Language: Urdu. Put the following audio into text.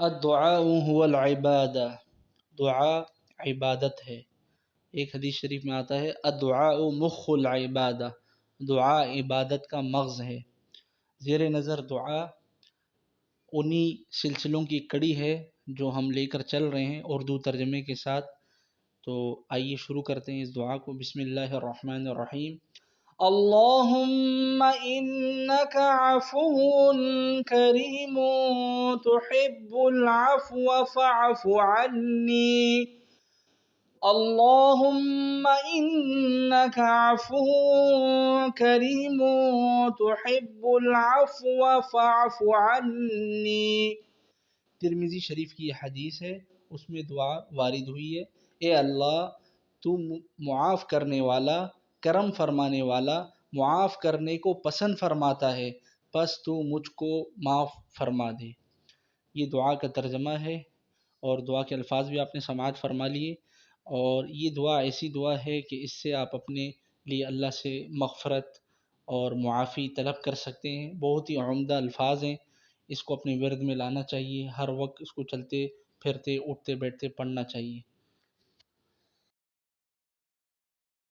الدعاء هو العبادہ، دعا عبادت ہے۔ ایک حدیث شریف میں آتا ہے الدعاء مخ العبادہ، دعا عبادت کا مغز ہے۔ زیر نظر دعا انہی سلسلوں کی کڑی ہے جو ہم لے کر چل رہے ہیں اردو ترجمے کے ساتھ۔ تو آئیے شروع کرتے ہیں اس دعا کو۔ بسم اللہ الرحمن الرحیم۔ اللہم انک عفو کریم تحب العفو فاعف عنی، اللہم انک عفو کریم تحب العفو فاعف عنی۔ ترمذی شریف کی یہ حدیث ہے، اس میں دعا وارد ہوئی ہے، اے اللہ تو معاف کرنے والا، کرم فرمانے والا، معاف کرنے کو پسند فرماتا ہے، پس تو مجھ کو معاف فرما دے۔ یہ دعا کا ترجمہ ہے اور دعا کے الفاظ بھی آپ نے سماعت فرما لیے۔ اور یہ دعا ایسی دعا ہے کہ اس سے آپ اپنے لیے اللہ سے مغفرت اور معافی طلب کر سکتے ہیں۔ بہت ہی عمدہ الفاظ ہیں، اس کو اپنے ورد میں لانا چاہیے، ہر وقت اس کو چلتے پھرتے اٹھتے بیٹھتے پڑھنا چاہیے۔